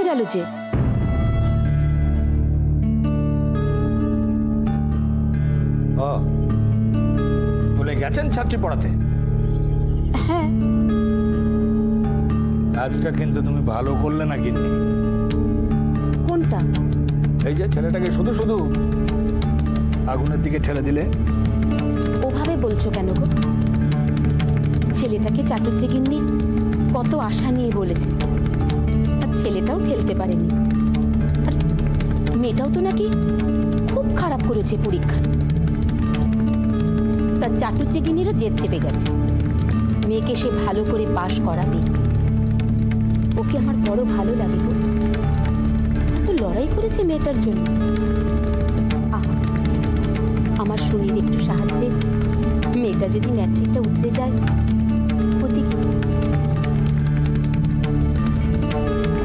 পড়তে গেল যে। বলে গেছেন ছাত্রী পড়াতে? হ্যাঁ। কাজটা কিন্তু তুমি ভালো করলে না গিন্নি। কোনটা? এই যে ছেলেটাকে শুধু শুধু আগুনের দিকে ঠেলে দিলে। ওভাবে বলছো কেন গো? ছেলেটাকে চাটুজ্জে গিন্নি কত আশা নিয়ে বলেছে, আর ছেলেটাও ঠেলতে পারেনি। আর মেয়েটাও তো নাকি খুব খারাপ করেছে পরীক্ষায়। তার চাটুজ্জে গিন্নিরও জেদ চেপে গেছে, মেয়েকে সে ভালো করে পাশ করাবে। ওকে আমার বড় ভালো লাগে গো, এত লড়াই করেছে মেয়েটার জন্য। আহা, আমার শুনির একটু সাহায্যে মেয়েটা যদি ম্যাট্রিকটা উতরে যায়, ক্ষতি কি?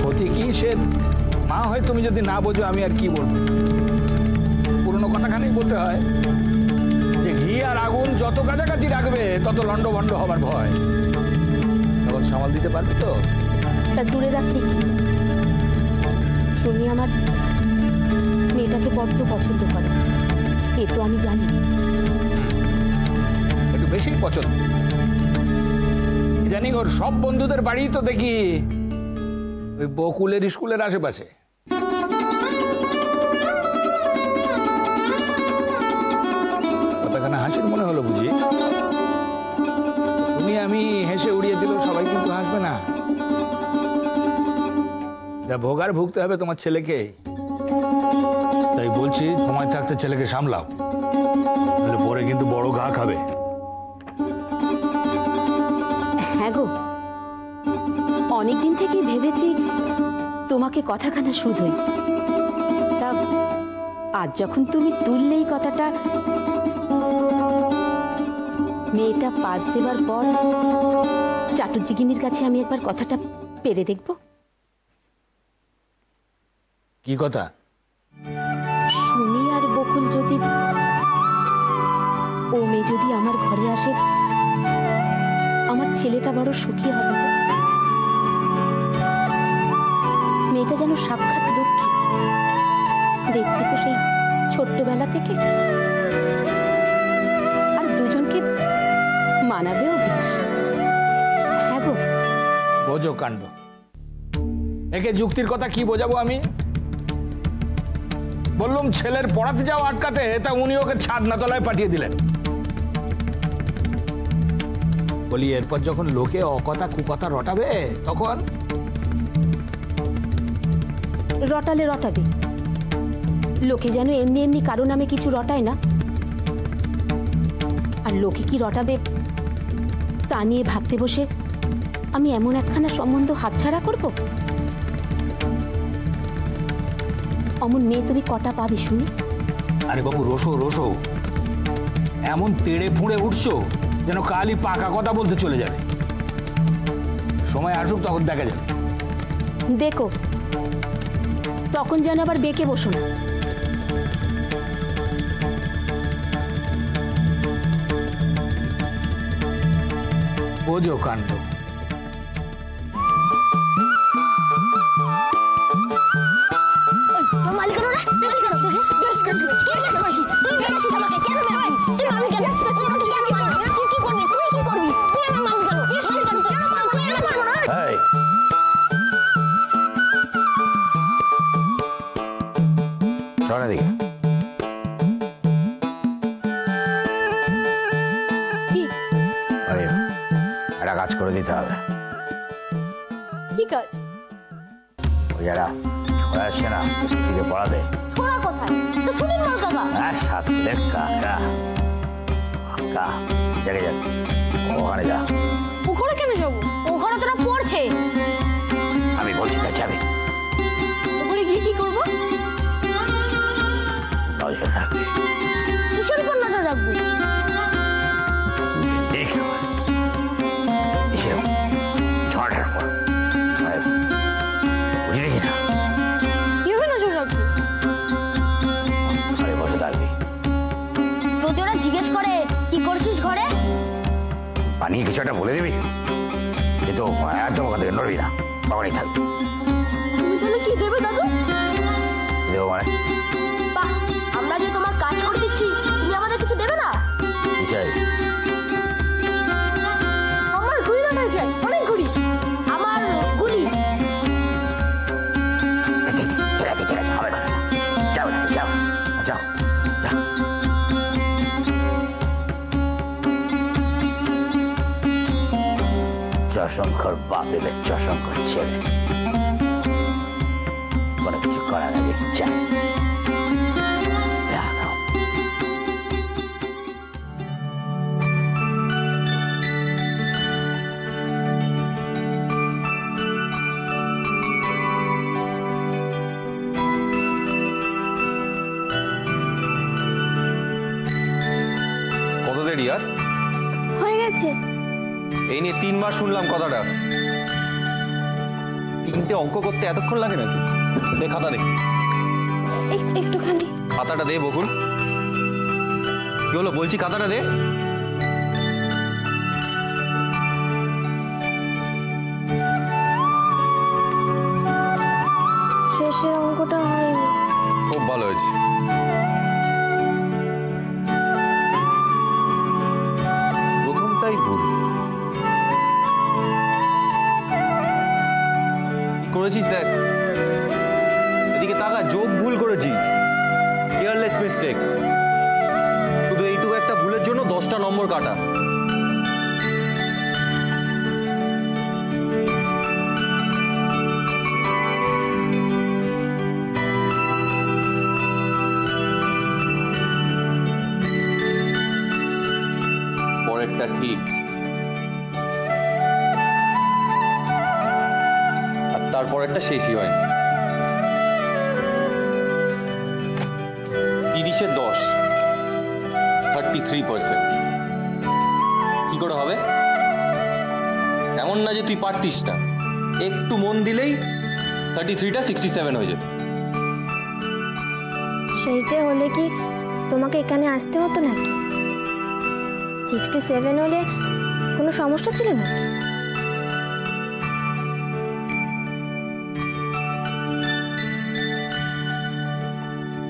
ক্ষতি কি সে মা হয় তুমি যদি না বোঝো আমি আর কি বলবো। পুরনো কথাখানেই বলতে হয় যে ঘি আর আগুন যত কাছাকাছি রাখবে তত লন্ডভন্ড হবার ভয়। তখন সামাল দিতে পারবে তো? তা দূরে রাখলে কি? শুনি আমার মেয়েটাকে বড্ড পছন্দ করে, এ তো আমি জানি। একটু বেশি পছন্দ। জানি ওর সব বন্ধুদের বাড়ি তো দেখি ওই বকুলের স্কুলের আশেপাশে। কথাখানা হাসির মনে হলো বুঝি? তুমি আমি হেসে উড়িয়ে দিল, সবাই কিন্তু হাসবে না। যা ভোগার ভুগতে হবে তোমার ছেলেকে। তাই বলছি সময় থাকতে ছেলেকে সামলাও, তাহলে পরে কিন্তু বড় ঘা খাবে। হ্যাঁ গো, অনেকদিন থেকেই ভেবেছি তোমাকে কথাখানা শুধোই। তা আজ যখন তুমি তুললেই কথাটা, মেয়েটা পাস দেবার পর চাটুজ্জে গিন্নির কাছে আমি একবার কথাটা পেরে দেখব। কি কথা? শুনি আর বকুল যদি, ও মেয়ে যদি আমার ঘরে আসে, আমার ছেলেটা বড় সুখী হবে। মেয়েটা যেন সাক্ষাৎ লক্ষ্মী, দেখছি তো সেই ছোট্টবেলা থেকে। আর দুজনকে মানাবেও বেশ। হ্যাঁ গো। বোঝো কাণ্ড। একে যুক্তির কথা কি বোঝাবো আমি? বললুম ছেলের পড়াতে যাওয়া আটকাতে, তা উনি ওকে ছাদনা তলায় পাঠিয়ে দিলেন। বলি এরপর যখন লোকে অকথা কুকথা রটাবে তখন? রটালে রটাবে, লোকে যেন এমনি এমনি কারো নামে কিছু রটায় না। আর লোকে কি রটাবে তা নিয়ে ভাবতে বসে আমি এমন একখানা সম্বন্ধ হাতছাড়া করব? অমন মেয়ে তুমি কটা পাবে শুনি? আরে বাবু, রোসো রোসো, এমন তেড়ে ফুঁড়ে উঠছো যেন কালই পাকা কথা বলতে চলে যাবে। সময় আসুক তখন দেখা যাবে। দেখো, তখন যেন আবার বেঁকে বসো না। বোঝো কাণ্ড। একটা কাজ করে দিতে হবে। কি কাজ? ওই যারা ছোড়া আসছে না দিকে পড়াতে। ছোড়া কোথায়? তো সুনীল মাল কাকা। হ্যাঁ, সাথে কাকা কাকা জায়গায় যাক, ওখানে যা। ওখানে কেন যাবো? ওখানে তোরা পড়ছে। আমি বলছি তা যাবি। ওখানে গিয়ে কি করবো? নজর রাখবি। কিসের উপর নজর রাখবো? ছটার পর বুঝলি কিনা? কিভাবে নজর রাখবো? ঘরে বসে থাকবি। যদি ওরা জিজ্ঞেস করে কি করছিস ঘরে, বানিয়ে কিছু একটা বলে দিবি, কিন্তু একদম ওখান থেকে নড়বি না, তখনই থাকবি। তুমি তো তাহলে কি দেবে দাদু? দেবো মানে বাহ, আমরা যে তোমার কাজ করে দিচ্ছি, তুমি আমাদের কিছু দেবে না? কি চাই? আমার ঘুড়ি কাটা চাই, অনেক ঘুড়ি। আমার গুলি। ঠিক আছে হবে না। যাও না, যাও যাও যাও। চশঙ্কর বাপ এলে চশঙ্কর ছেলে, কোনো কিছু করার আগে চাই। কত দেরি আর? হয়ে গেছে। এই নিয়ে 3 মাস শুনলাম কথাটা। 3টে অঙ্ক করতে এতক্ষণ লাগে নাকি? দে খাতা দে। একটুখানি। খাতাটা দে বকুল। কি হলো বলছি, খাতাটা দে। শেষের অঙ্কটা হয়নি। খুব ভালো হয়েছে। প্রথমটাই ভুল। কি করেছিস দেখ, এদিকে তাকা, যোগ ভুল করেছিস। Careless mistake. শুধু এইটুকু একটা ভুলের জন্য 10টা নম্বর কাটা। পরেরটা ঠিক, আর তারপরেরটা শেষই হয়নি। 30-এ 10, 33%। কি করে হবে? এমন না যে তুই পারতিস না, একটু মন দিলেই 33টা 67 হয়ে যেত। সেইটা হলে কি তোমাকে এখানে আসতে হতো নাকি? 67 হলে কোনো সমস্যা ছিল নাকি?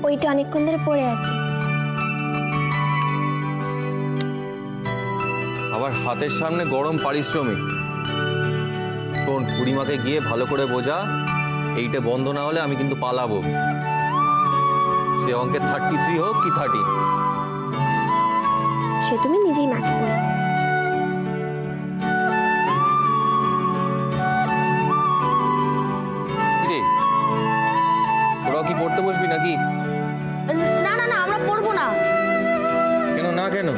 ওইটা অনেকক্ষণ ধরে পড়ে আছে। আবার হাতের সামনে গরম পারিশ্রমিক। শোন, বুড়িমাকে গিয়ে ভালো করে বোঝা, এইটা বন্ধ না হলে আমি কিন্তু পালাবো। সে অঙ্কে 33 হোক কি 30। সে তুমি নিজেই মাকে বলো। কিরে, তোরাও কি পড়তে বসবি নাকি? না না না, আমরা পড়বো না। কেন না কেন?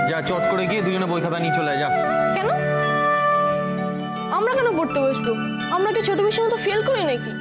যা, চট করে গিয়ে দুজনে বই খাতা নিয়ে চলে যা। কেন? আমরা কেন পড়তে বসবো? আমরা কি ছোট বিষয়ের মতো ফেল করি নাকি?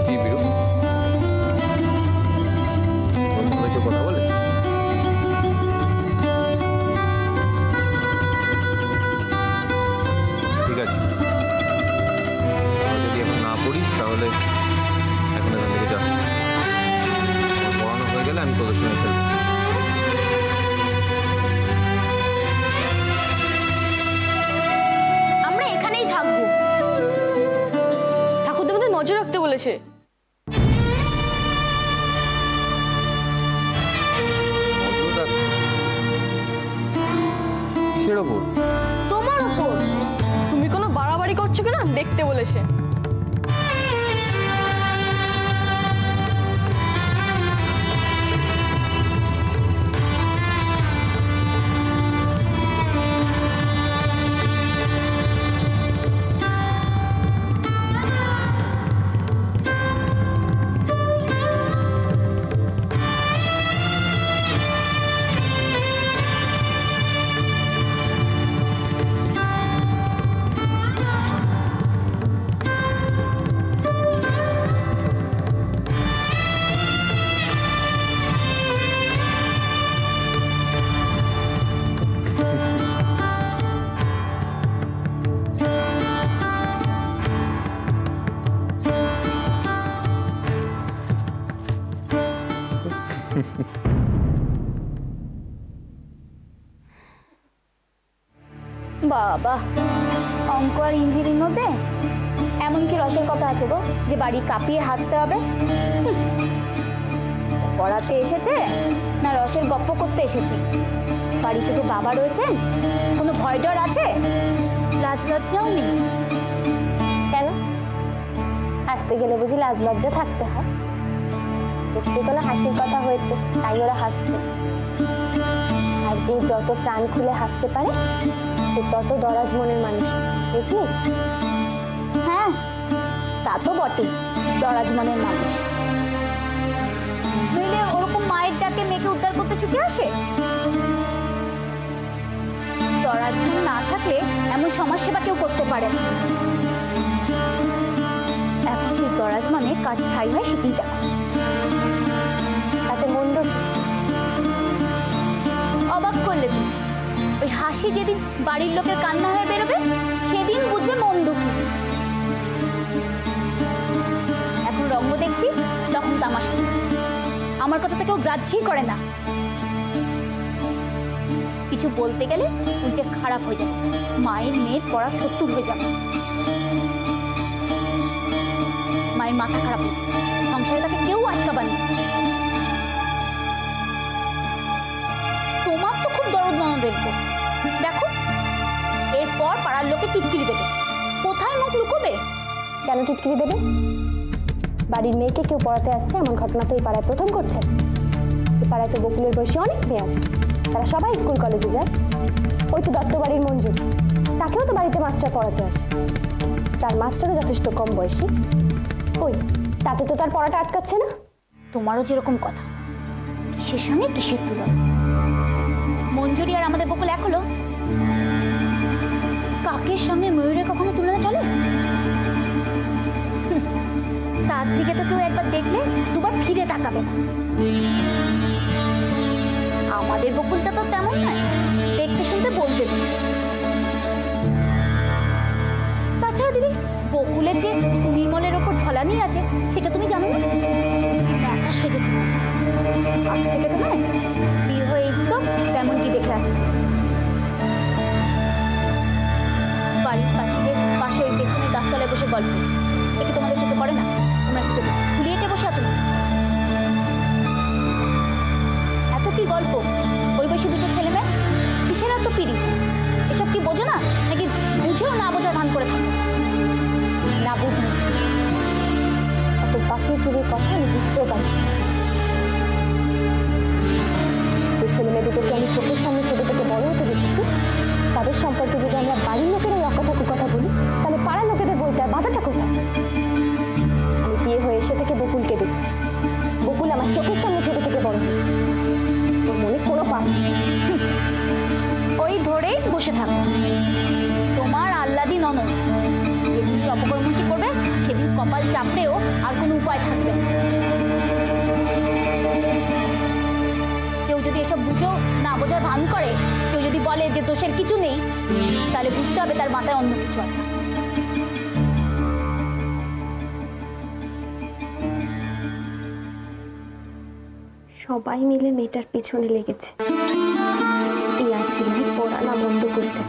কি বিরু? বন্ধুর সাথে কথা বলে? ঠিক আছে, যদি এখন না পড়িস তাহলে এখন এখান থেকে যা। আমার পড়ানো হয়ে গেলে আমি তোদের সঙ্গে খেলবো। আমরা এখানেই থাকবো। ঠাকুর তোমাদের নজর রাখতে বলেছে। নজর রাখ। কিসের ওপর? তোমার উপর। তুমি কোনো বাড়াবাড়ি করছো কিনা দেখতে বলেছে। বাবা, অঙ্ক আর ইঞ্জিনিয়ারিং মধ্যে এমন কি রসের কথা আছে গো যে বাড়ি কাঁপিয়ে হাসতে হবে? পড়াতে এসেছে না রসের গপ্প করতে এসেছে? বাড়ি থেকে বাবা রয়েছেন, কোনো ভয় ডর আছে? লাজ লজ্জাও নেই। কেন হাসতে গেলে বুঝি লাজ লজ্জা থাকতে হয়? নিশ্চয়ই কোনো হাসির কথা হয়েছে, তাই ওরা হাসছে। আর যে যত প্রাণ খুলে হাসতে পারে সে তত দরাজ মনের মানুষ, বুঝলি? হ্যাঁ, তা তো বটেই, দরাজ মনের মানুষ। নইলে ওরকম মায়ের ডাকে মেয়েকে উদ্ধার করতে ছুটে আসে? দরাজ মন না থাকলে এমন সমাজ সেবা কেউ করতে পারে না। এখন সেই দরাজ মানে কার ঠাই হয় সেটাই দেখো। তাতে মন্দ অবাক করলে তুমি। ওই হাসি যেদিন বাড়ির লোকের কান্না হয়ে বেরোবে সেদিন বুঝবে মন্দ কি। এখন রঙ্গ দেখছি, তখন তামাশা। আমার কথা তো কেউ গ্রাহ্যই করে না। কিছু বলতে গেলে উল্টে খারাপ হয়ে যাবে, মায়ের মেয়ের পড়া শত্রু হয়ে যাবে। মায়ের মাথা খারাপ হয়েছে, সংসারে তাকে কেউ আটকাবার না। তোমার তো খুব দরদ ননদের উপর। দেখো, এরপর পাড়ার লোকে টিটকিরি দেবে। কোথায় মুখ লুকোবে? কেন টিটকিরি দেবে? বাড়ির মেয়েকে কেউ পড়াতে আসছে এমন ঘটনা তো এই পাড়ায় প্রথম করছে। এই পাড়ায় তো বকুলের বয়সী অনেক মেয়ে আছে, তারা সবাই স্কুল কলেজে যায়। ওই তো দত্ত বাড়ির মঞ্জু, তাকেও তো বাড়িতে মাস্টার পড়াতে আসে। তার মাস্টারও যথেষ্ট কম বয়সী। ওই তাতে তো তার পড়াটা আটকাচ্ছে না। তোমারও যেরকম কথা, কিসের সঙ্গে কিসের তুলনা? মঞ্জুরি আর আমাদের বকুল এক হলো? কাকের সঙ্গে ময়ূরের কখনো তুলনা চলে? তার দিকে তো কেউ একবার দেখলে দুবার ফিরে তাকাবে না। আমাদের বকুলটা তো তেমন নয়, দেখতে শুনতে বলতে দিই। তাছাড়া দিদি, বকুলের যে নির্মলের ওপর ঢলানি আছে সেটা তুমি জানো না? একা সেজে থাকো, আজ থেকে তো নয়, বিয়ে হয়ে এসতো তেমন কি দেখে আসছে। বাড়ির পাশে ওই পেছনে গাছতলায় বসে গল্প, একে তোমাদের চোখে পড়ে না? তোমরা একটু ফুলিয়েতে বসে আছো না? এত কি গল্প? ওই বয়সী দুটো ছেলে মেয়ে, কিসের এত পিড়ি? এসব কি বোঝো না, নাকি বুঝেও না বোঝার ভান করে থাকো? না বুঝি অত বাকি চুরির কথা আমি বুঝতেও পারি। এই ছেলে মেয়ে দুটোকে আমি চোখের সামনে ছোট থেকে বড় হতে দেখেছি, তাদের সম্পর্কে যদি আমরা বাড়ির লোকেরা অকথা কুকথা বলি তাহলে পাড়ার লোকেদের বলতে আর বাধাটা কোথায়? আমি বিয়ে হয়ে এসে থেকে বকুলকে দেখছি, বকুল আমার চোখের সামনে ছোট থেকে বড় হয়েছে। তোর মনে কোনো পাপ নেই, ওই ধরেই বসে থাকো। তোমার আহ্লাদি ননদ যেদিন অপকর্মটি করবে সেদিন কপাল চাপড়েও আর কোনো উপায় থাকবে। কেউ যদি এসব বুঝেও না বোঝার ভান করে, কেউ যদি বলে যে দোষের কিছু নেই, তাহলে বুঝতে হবে তার মাথায় অন্য কিছু আছে। সবাই মিলে মেয়েটার পিছনে লেগেছে এই আছিলেন পড়ানা বন্ধ করতে।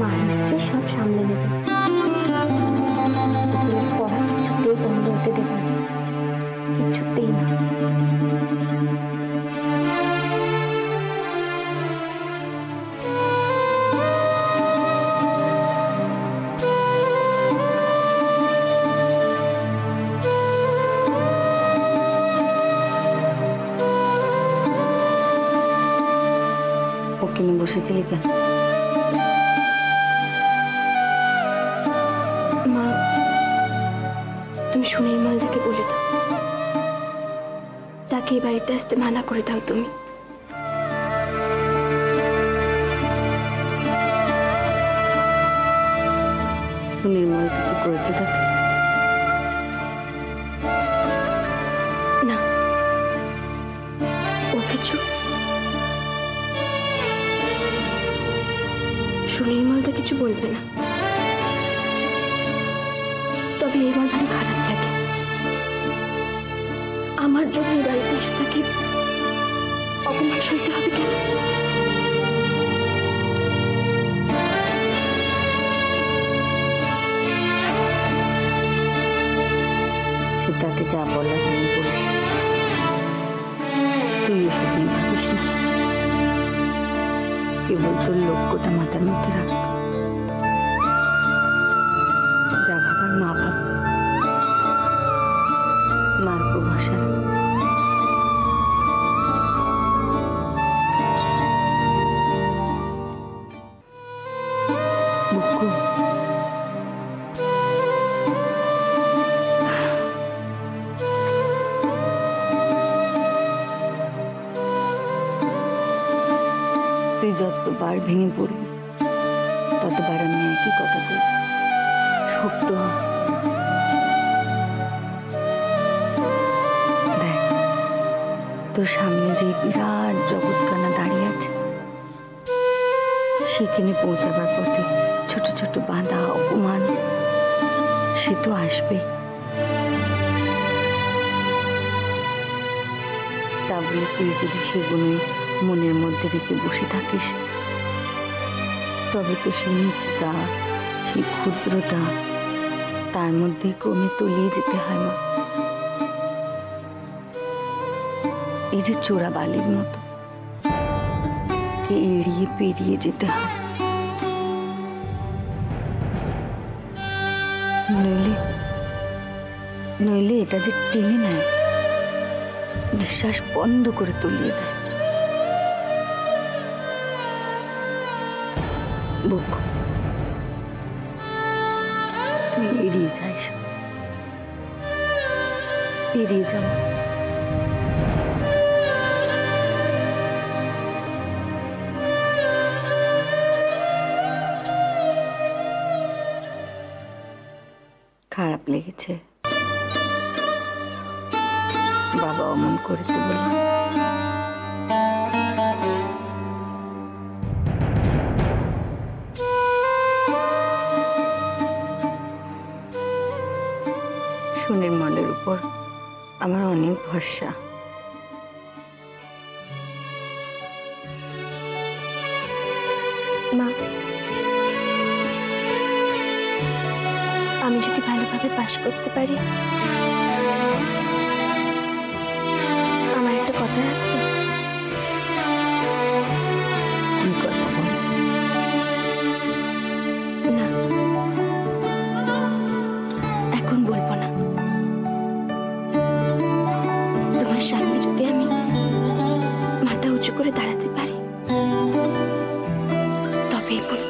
মা নিশ্চয়ই সব সামলে নেবে, পড়া কিছুতেই বন্ধ হতে দেবে না, কিছুতেই না। ওখানে বসেছিলি কেন? মা, তুমি সুনির্মল দাকে বলে দাও, তাকে এই বাড়িতে আসতে মানা করে দাও তুমি। সুনির্মল কিছু করেছে তাকে? না, ও কিছু সুনির্মল দা কিছু বলবে না, তবে তবে এবার ভারী খারাপ লাগে। আমার জন্য এই বাড়িতে এসে তাকে অপমান সইতে হবে কেন? তাকে যা বলার তুমি বলবি, তুই এসব নিয়ে ভাবিস না, কেবল তোর লক্ষ্যটা মাথার মধ্যে রাখ। যা ভাবার মা ভাববে, মার উপর ভরসা রাখ। বুকু, তুই যতবার ভেঙে পড়বি ততবার আমি একই কথা বলব, শক্ত হ। দেখ, তোর সামনে যে বিরাট জগৎখানা দাঁড়িয়ে আছে, সেখানে পৌঁছাবার পথে ছোট ছোট বাধা, অপমান সে তো আসবেই। তা বলে তুই যদি সেগুলোই মনের মধ্যে রেখে বসে থাকিস, তবে তো সেই নিচুতা, সেই ক্ষুদ্রতা তার মধ্যে ক্রমে তলিয়ে যেতে হয় মা। এই যে চোরা বালির মতো কে এড়িয়ে পেরিয়ে যেতে হয়, নইলে এটা যে টেনে নেয়, নিঃশ্বাস বন্ধ করে তলিয়ে দেয়। বুক, তুই এড়িয়ে যাস, এড়িয়ে যাব। খারাপ লেগেছে, বাবা অমন করেছে বলে। সুনির্মলের উপর আমার অনেক ভরসা। মা, আমি যদি ভালোভাবে পাশ করতে পারি, আমার একটা কথা রাখবে? কি কথা বল? না, এখন বলবো না। তোমার সামনে যদি আমি মাথা উঁচু করে দাঁড়াতে পারি, তবেই বলবো।